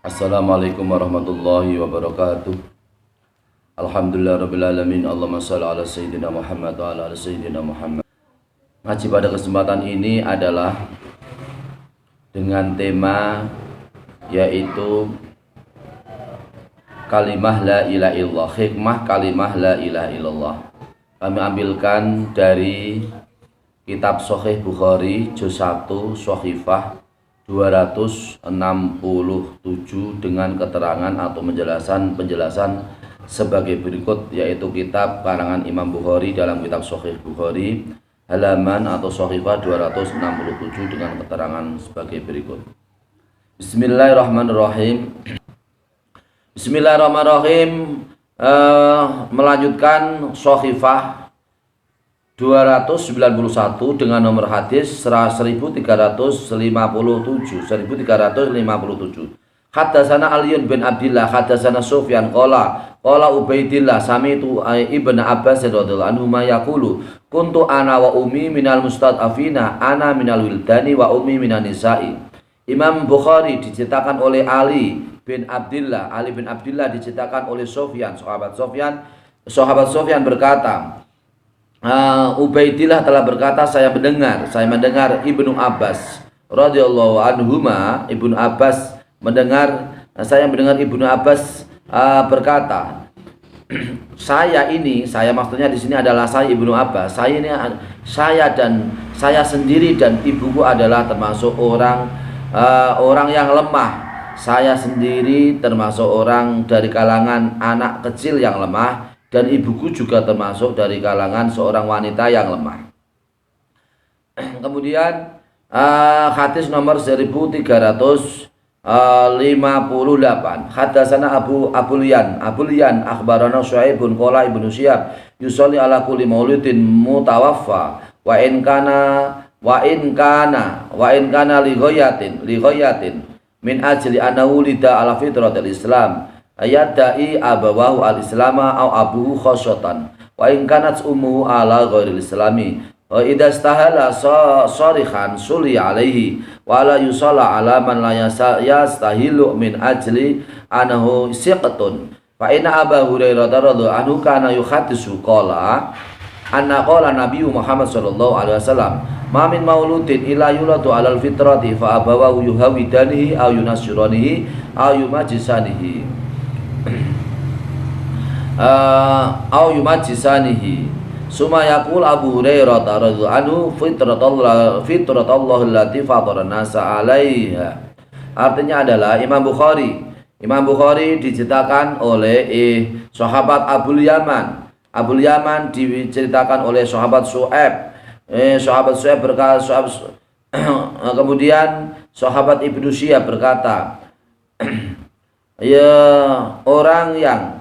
Assalamualaikum warahmatullahi wabarakatuh. Alhamdulillahirrabbilalamin. Allahumma shalli ala sayyidina Muhammad wa ala ali sayyidina Muhammad. Ngaji pada kesempatan ini adalah dengan tema yaitu kalimah la ilaha illallah, hikmah kalimah la ilaha illallah. Kami ambilkan dari kitab Sahih Bukhari juz 1 Shahifah 267 dengan keterangan atau penjelasan sebagai berikut, yaitu kitab karangan Imam Bukhari dalam kitab Sahih Bukhari halaman atau Shahifah 267 dengan keterangan sebagai berikut. Bismillahirrahmanirrahim. Bismillahirrahmanirrahim. Melanjutkan Shahifah 291 dengan nomor hadis 1357. Haddatsana Aliyun bin Abdillah haddatsana Sufyan qala Ubaidillah sami'tu Ibnu Abbas radhiyallahu anhu yaqulu kuntu ana wa ummi minal mustad'afina ana minal wildani wa ummi minan nisa'i. Imam Bukhari diceritakan oleh Ali bin Abdillah diceritakan oleh Sufyan, sahabat Sufyan berkata, Ubaidillah telah berkata, saya mendengar Ibnu Abbas radhiyallahu anhuma, saya mendengar Ibnu Abbas berkata, saya maksudnya di sini adalah saya Ibnu Abbas, saya sendiri dan ibuku adalah termasuk orang yang lemah. Saya sendiri termasuk orang dari kalangan anak kecil yang lemah, dan ibuku juga termasuk dari kalangan seorang wanita yang lemah. Kemudian hadis nomor 1358. Haddatsana Abu Lian akhbarana Syuaibun qala Ibnu Syihab yusolli ala kulli maulidin mutawaffa wa in kana li ghayatin min ajli annahu lida ala fitratil Islam ayadai abawahu al-islama au abuhu khosyatan wa in kanat ummuhu ala ghairil islami wa idza istahala sarihan suli alaihi wa la yusalla ala man la yastahilu min ajli anahu siqatun fa inna Abu Hurairah radhiyallahu anhu kana yuhaddisu qala Nabi Muhammad sallallahu alaihi wasallam ma min mauludin illa yuladu alal fitrati fa abawahu yuhawidanihi au yunassiranihi au yumajisanihi au yumajisanihi. Suma yaqul Abu Hurairah radhiyallahu anhu fitratallah allati fatara nasa 'alaiha. Artinya adalah Imam Bukhari diceritakan oleh sahabat Abul Yaman diceritakan oleh sahabat Syuaib. Sahabat Syuaib berkata, kemudian sahabat Ibnu Syihab berkata, ya, orang yang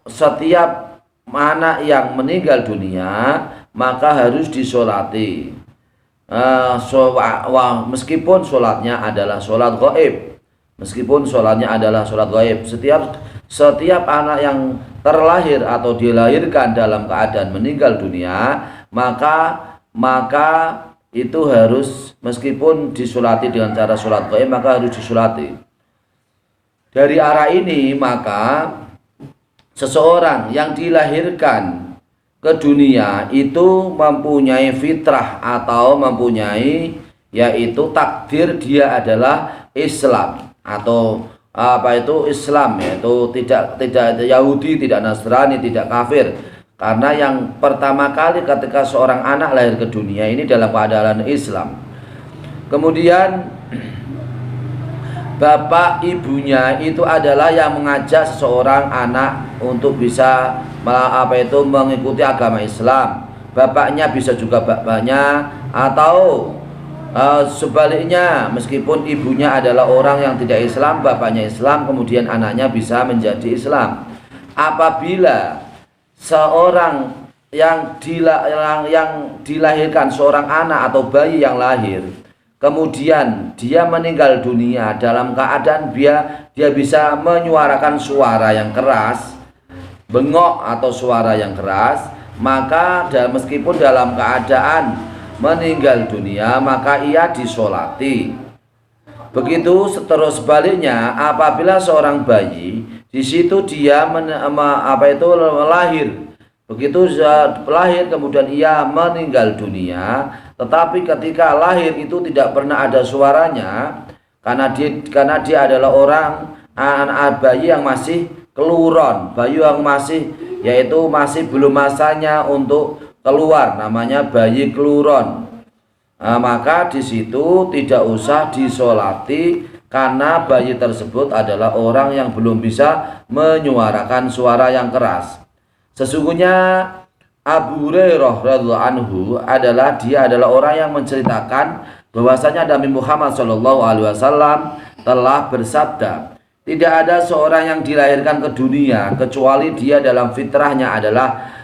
setiap anak yang meninggal dunia maka harus disolati, meskipun sholatnya adalah sholat gaib. Setiap anak yang terlahir atau dilahirkan dalam keadaan meninggal dunia maka itu harus, meskipun disolati dengan cara sholat gaib, maka harus disolati. Dari arah ini maka seseorang yang dilahirkan ke dunia itu mempunyai fitrah atau mempunyai yaitu takdir dia adalah Islam, atau Islam, yaitu tidak Yahudi, tidak Nasrani, tidak kafir. Karena yang pertama kali ketika seorang anak lahir ke dunia ini dalam keadaan Islam. Kemudian bapak ibunya itu adalah yang mengajak seseorang anak untuk bisa mengikuti agama Islam. Bapaknya bisa juga bapaknya, atau sebaliknya, meskipun ibunya adalah orang yang tidak Islam, bapaknya Islam, kemudian anaknya bisa menjadi Islam. Apabila seorang yang dilahirkan, seorang anak atau bayi yang lahir, kemudian dia meninggal dunia dalam keadaan dia bisa menyuarakan suara yang keras, bengok atau suara yang keras, maka meskipun dalam keadaan meninggal dunia maka ia disolati. Begitu terus sebaliknya, apabila seorang bayi di situ dia lahir, begitu lahir kemudian ia meninggal dunia, tetapi ketika lahir itu tidak pernah ada suaranya, karena dia adalah anak bayi yang masih keluron, bayi yang masih belum masanya untuk keluar, namanya bayi keluron. Maka di situ tidak usah disolati karena bayi tersebut adalah orang yang belum bisa menyuarakan suara yang keras. Sesungguhnya Abu Hurairah radhiyallahu anhu dia adalah orang yang menceritakan bahwasanya Nabi Muhammad SAW telah bersabda, tidak ada seorang yang dilahirkan ke dunia kecuali dia dalam fitrahnya adalah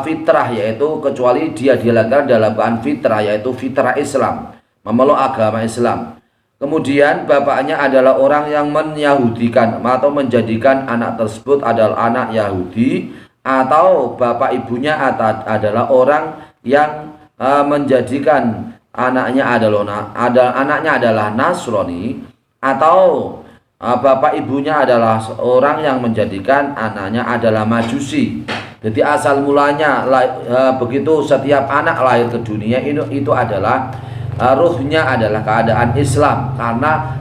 fitrah, yaitu kecuali dia dilahirkan dalam keadaan fitrah, yaitu fitrah Islam, memeluk agama Islam. Kemudian bapaknya adalah orang yang menyahudikan atau menjadikan anak tersebut adalah anak Yahudi, atau bapak ibunya adalah orang yang menjadikan anaknya adalah Nasrani, atau bapak ibunya adalah orang yang menjadikan anaknya adalah Majusi. Jadi asal mulanya begitu setiap anak lahir ke dunia itu adalah ruhnya adalah keadaan Islam, karena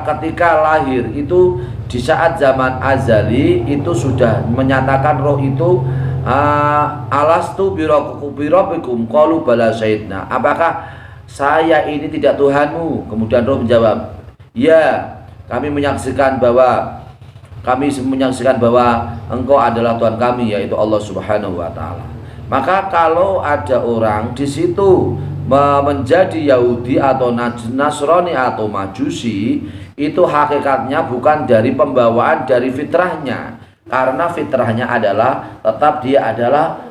ketika lahir itu di saat zaman azali itu sudah menyatakan roh itu alastu birabbikum qalu bala syahidna, apakah saya ini tidak Tuhanmu? Kemudian roh menjawab, ya, kami menyaksikan bahwa engkau adalah Tuhan kami, yaitu Allah Subhanahu wa taala. Maka kalau ada orang di situ menjadi Yahudi atau Nasrani atau Majusi, itu hakikatnya bukan dari pembawaan dari fitrahnya, karena fitrahnya adalah tetap dia adalah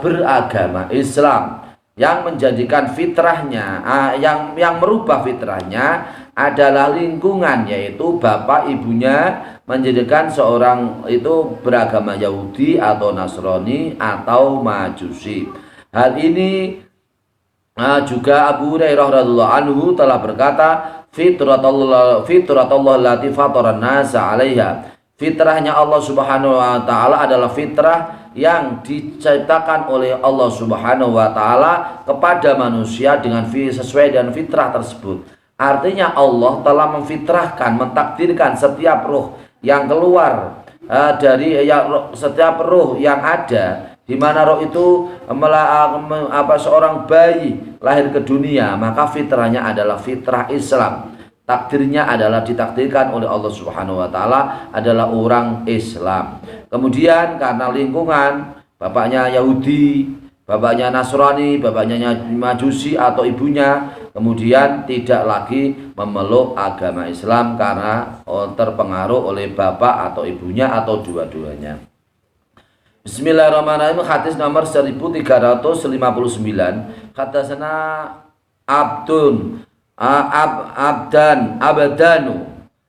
beragama Islam. Yang menjadikan fitrahnya, yang merubah fitrahnya adalah lingkungan, yaitu bapak ibunya menjadikan seorang itu beragama Yahudi atau Nasrani atau Majusi. Hal ini juga Abu Hurairah radhiyallahu anhu telah berkata, fitratullah allati fataran nasa 'alaiha. Fitrahnya Allah Subhanahu wa taala adalah fitrah yang diciptakan oleh Allah Subhanahu wa taala kepada manusia sesuai dengan fitrah tersebut. Artinya Allah telah memfitrahkan, mentakdirkan setiap ruh yang keluar setiap ruh yang ada, di mana roh itu seorang bayi lahir ke dunia, maka fitrahnya adalah fitrah Islam. Takdirnya adalah ditakdirkan oleh Allah Subhanahu wa taala adalah orang Islam. Kemudian karena lingkungan, bapaknya Yahudi, bapaknya Nasrani, bapaknya Majusi atau ibunya kemudian tidak lagi memeluk agama Islam karena terpengaruh oleh bapak atau ibunya atau dua-duanya. Bismillahirrahmanirrahim. Hadis nomor 1359. Hadatsana Abdanu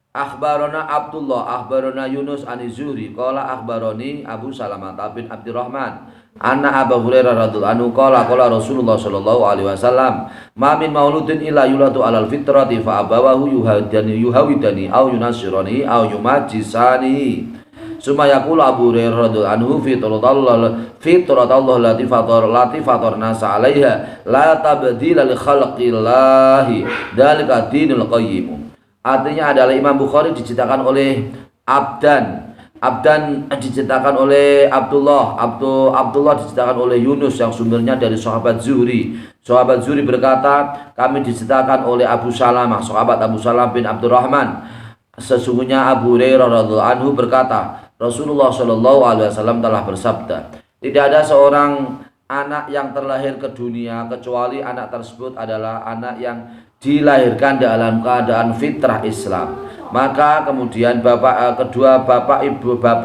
akhbarana Abdullah akhbarana Yunus an Zuhri qala akhbarani Abu Salamah bin Abdurrahman anna Abu Hurairah radhiyallahu anhu qala Rasulullah sallallahu alaihi wasallam ma min mauludin illa yuladu alal fitrati fa abawahu yuhawidani aw yunasirani aw yumajisani. Summa yaqulu Abu Hurairah radhiyallahu anhu fitratallah lati fatarna 'alaiha la tabdila li khalqillahi dzalika dinul qayyim. Artinya adalah Imam Bukhari diceritakan oleh Abdan diceritakan oleh Abdullah diceritakan oleh Yunus yang sumbernya dari sahabat Zuhri. Sahabat Zuhri berkata, kami diceritakan oleh Abu Salamah, sahabat Abu Salamah bin Abdurrahman. Sesungguhnya Abu Hurairah radhiyallahu anhu berkata, Rasulullah Shallallahu alaihi wasallam telah bersabda, tidak ada seorang anak yang terlahir ke dunia kecuali anak tersebut adalah anak yang dilahirkan dalam keadaan fitrah Islam. Maka kemudian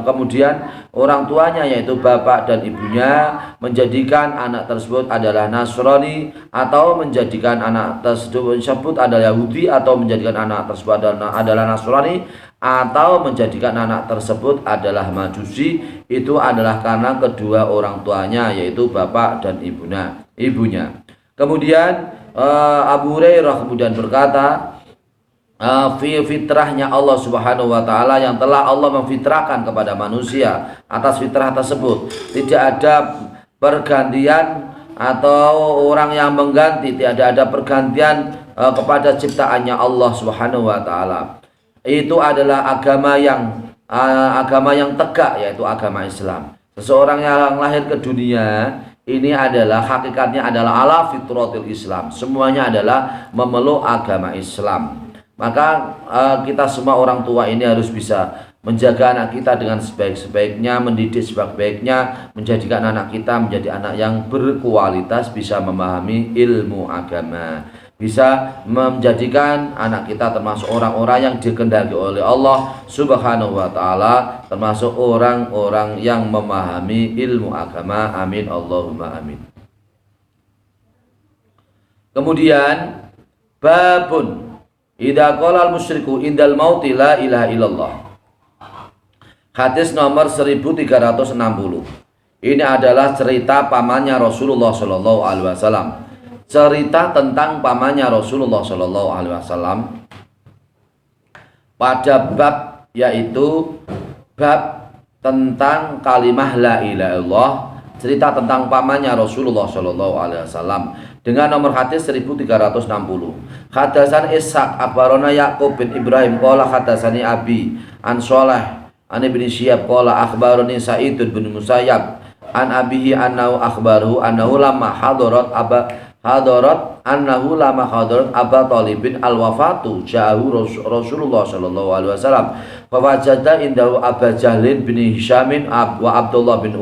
kemudian orang tuanya yaitu bapak dan ibunya menjadikan anak tersebut adalah Nasrani, atau menjadikan anak tersebut adalah Yahudi, atau menjadikan anak tersebut adalah Nasrani, atau menjadikan anak tersebut adalah Majusi. Itu adalah karena kedua orang tuanya yaitu bapak dan ibunya. Kemudian Abu Hurairah kemudian berkata, fitrahnya Allah Subhanahu wa taala yang telah Allah memfitrahkan kepada manusia, atas fitrah tersebut tidak ada pergantian atau orang yang mengganti, tidak ada pergantian kepada ciptaannya Allah Subhanahu wa taala. Itu adalah agama yang tegak, yaitu agama Islam. Seseorang yang lahir ke dunia ini adalah hakikatnya adalah ala fitratil Islam. Semuanya adalah memeluk agama Islam. Maka kita semua orang tua ini harus bisa menjaga anak kita dengan sebaik-sebaiknya, mendidik sebaik-baiknya, menjadikan anak kita menjadi anak yang berkualitas, bisa memahami ilmu agama, bisa menjadikan anak kita termasuk orang-orang yang dikehendaki oleh Allah Subhanahu wa taala, termasuk orang-orang yang memahami ilmu agama. Amin Allahumma amin. Kemudian babun idza qala al-musyriku indal mauti la ilaha illallah. Hadis nomor 1360. Ini adalah cerita pamannya Rasulullah Shallallahu alaihi wasallam. Cerita tentang pamannya Rasulullah Shallallahu alaihi wasallam pada bab, yaitu bab tentang kalimah la ilaha illallah, cerita tentang pamannya Rasulullah Shallallahu alaihi wasallam dengan nomor hadis 1360. Hadasan Ishaq akhbarana Yaqub bin Ibrahim qala hadasani abi an Shalih an ibn Syihab qala akhbarani Sa'id bin Musayyab an abihi annahu akhbaruhu annahu lamma hadarat Aba Talibin al-wafatu ja'ahu Rasulullah sallallahu alaihi wasallam fa wajada indahu Aba Jahlin bin Hishamin wa Abdullah bin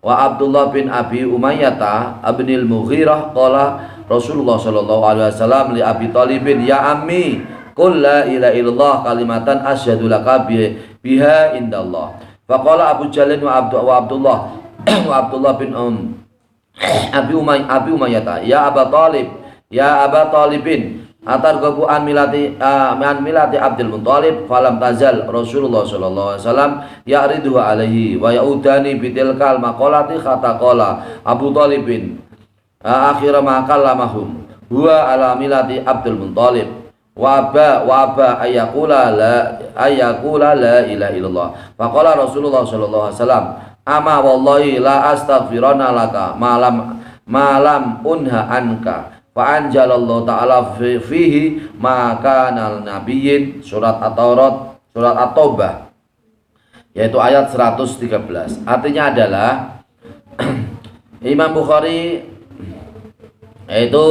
Abdullah bin Abi Umayyah ibn al-Mughirah qala Rasulullah sallallahu alaihi wasallam li Abi Talibin ya ammi qul la ilaha illallah kalimatan asyhadu laka biha indallah. Faqala Abu Jahlin wa Abdullah bin Abi Umayyah ya Aba Talibin atargabu an milati Abdul Muttalib falam tazal Rasulullah sallallahu alaihi wasallam ya'ridu alaihi wa yaudani bitilkal maqalati khata qala Abu Talibin akhir ma kallamahum huwa ala milati Abdul Muttalib wa aba ayaqula la ilaha illallah. Faqala Rasulullah sallallahu alaihi wasallam ama wallahi la astaghfirana laka malam unha anka fa anjalallahu ta'ala fihi maka nabiyyin surat At-Taurat, surat At-Taubah, yaitu ayat 113. Artinya adalah Imam Bukhari yaitu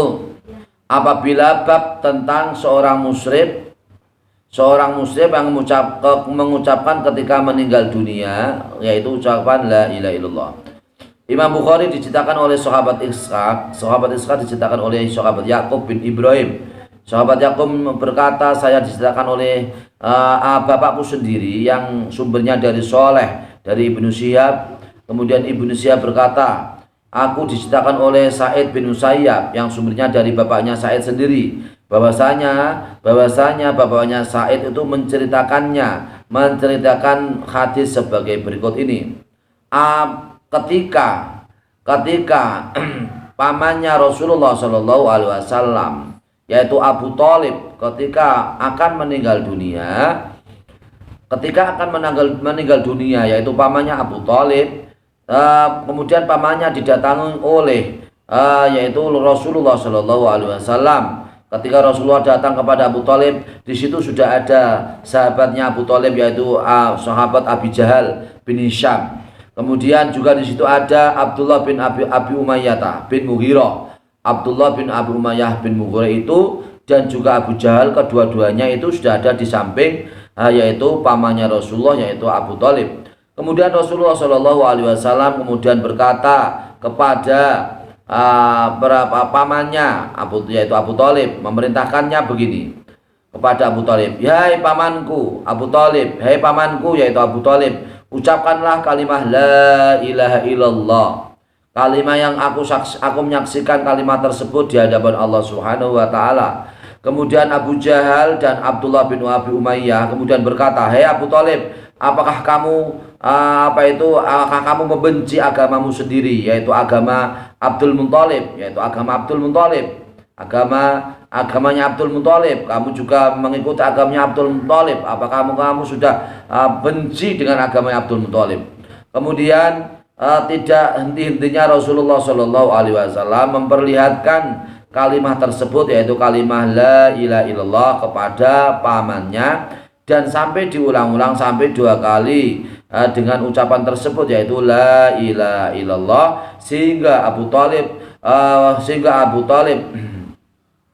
apabila bab tentang seorang musyrik yang mengucapkan ketika meninggal dunia, yaitu ucapan la ilaha illallah. Imam Bukhari diceritakan oleh sahabat Ishaq diceritakan oleh sahabat Yaqub bin Ibrahim. Sahabat Yaqub berkata, saya diceritakan oleh bapakku sendiri yang sumbernya dari Shalih, dari Ibnu Syihab. Kemudian Ibnu Syihab berkata, aku diceritakan oleh Sa'id bin Musayyab yang sumbernya dari bapaknya Sa'id sendiri, bahwasanya bapaknya Sa'id itu menceritakan hadis sebagai berikut ini. Ketika pamannya Rasulullah Shallallahu alaihi wasallam, yaitu Abu Talib, ketika akan meninggal dunia, yaitu pamannya Abu Talib, kemudian pamannya didatangi oleh yaitu Rasulullah Shallallahu alaihi wasallam. Ketika Rasulullah datang kepada Abu Talib, di situ sudah ada sahabatnya Abu Talib, yaitu sahabat Abi Jahal bin Hisham. Kemudian juga di situ ada Abdullah bin Abi Umayyah bin Mughirah. Abdullah bin Abi Umayyah bin Mughirah itu dan juga Abu Jahal, kedua-duanya itu sudah ada di samping yaitu pamannya Rasulullah, yaitu Abu Talib. Kemudian Rasulullah Shallallahu alaihi wasallam kemudian berkata kepada pamannya yaitu Abu Talib, memerintahkannya begini kepada Abu Talib, "Hai pamanku Abu Talib, hai pamanku yaitu Abu Talib, ucapkanlah kalimah la ilaha illallah." Kalimat yang aku menyaksikan kalimat tersebut di hadapan Allah Subhanahu wa taala. Kemudian Abu Jahal dan Abdullah bin Abi Umayyah kemudian berkata, "Hai Abu Talib, apakah kamu kamu membenci agamamu sendiri, yaitu agama Abdul Muthalib, agamanya Abdul Muthalib, kamu juga mengikuti agamanya Abdul Muthalib, apakah kamu sudah benci dengan agamanya Abdul Muthalib? Kemudian tidak henti-hentinya Rasulullah Shallallahu Alaihi Wasallam memperlihatkan kalimat tersebut, yaitu kalimat la ilaha illallah kepada pamannya, dan sampai diulang-ulang sampai 2 kali dengan ucapan tersebut, yaitu la ilaha illallah, sehingga Abu Thalib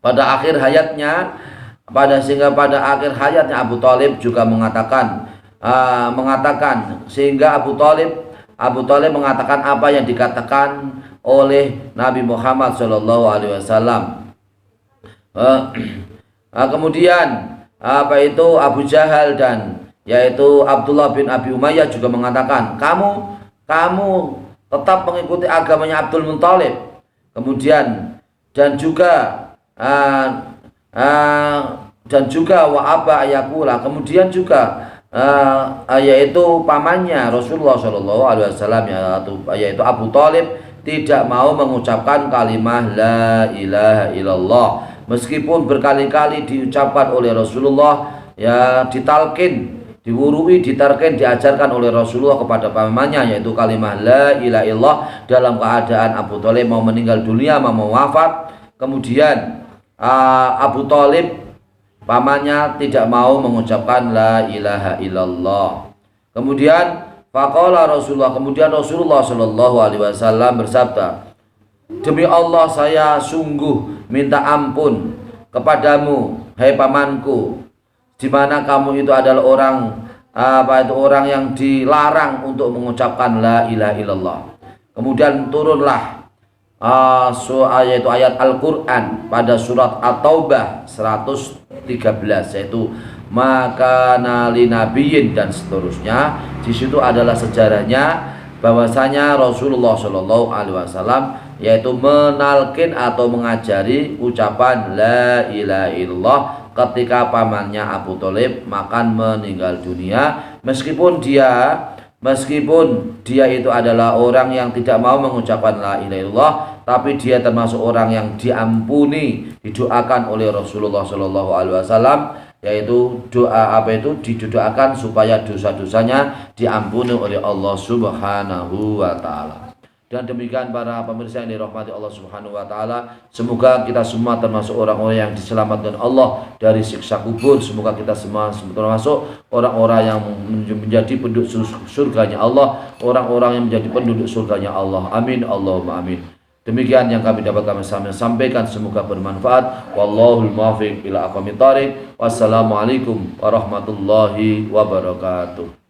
pada akhir hayatnya Abu Thalib juga mengatakan sehingga Abu Thalib mengatakan apa yang dikatakan oleh Nabi Muhammad Shallallahu Alaihi Wasallam. Kemudian Abu Jahal dan yaitu Abdullah bin Abi Umayyah juga mengatakan, kamu tetap mengikuti agamanya Abdul Muthalib. Kemudian dan juga wa aba ayakula, kemudian juga yaitu pamannya Rasulullah Shallallahu Alaihi Wasallam, yaitu Abu Thalib, tidak mau mengucapkan kalimat la ilaha illallah, meskipun berkali-kali diucapkan oleh Rasulullah, ya diajarkan oleh Rasulullah kepada pamannya, yaitu kalimat la ilaha illallah, dalam keadaan Abu Thalib mau meninggal dunia, mau wafat. Kemudian Abu Thalib pamannya tidak mau mengucapkan la ilaha illallah. Kemudian Rasulullah Shallallahu Alaihi Wasallam bersabda, demi Allah saya sungguh minta ampun kepadamu, hai pamanku, di mana kamu itu adalah orang yang dilarang untuk mengucapkan la ilaha illallah. Kemudian turunlah yaitu ayat Al-Quran pada surat At-Taubah 113, yaitu maka nali nabiyin dan seterusnya. Di situ adalah sejarahnya bahwasanya Rasulullah Shallallahu Alaihi Wasallam yaitu menalkin atau mengajari ucapan la ilaha illallah ketika pamannya Abu Thalib meninggal dunia, meskipun dia itu adalah orang yang tidak mau mengucapkan la ilaha illallah, tapi dia termasuk orang yang didoakan oleh Rasulullah Shallallahu Alaihi Wasallam, yaitu didoakan supaya dosa-dosanya diampuni oleh Allah Subhanahu wa Ta'ala. Dan demikian para pemirsa yang dirahmati Allah Subhanahu wa Ta'ala, semoga kita semua termasuk orang-orang yang diselamatkan Allah dari siksa kubur. Semoga kita semua termasuk orang-orang yang menjadi penduduk surganya Allah, orang-orang yang menjadi penduduk surganya Allah. Amin Allahumma amin. Demikian yang kami dapat kami sampaikan, semoga bermanfaat. Wallahul muwaffiq ila aqwamit thoriq. Wassalamualaikum warahmatullahi wabarakatuh.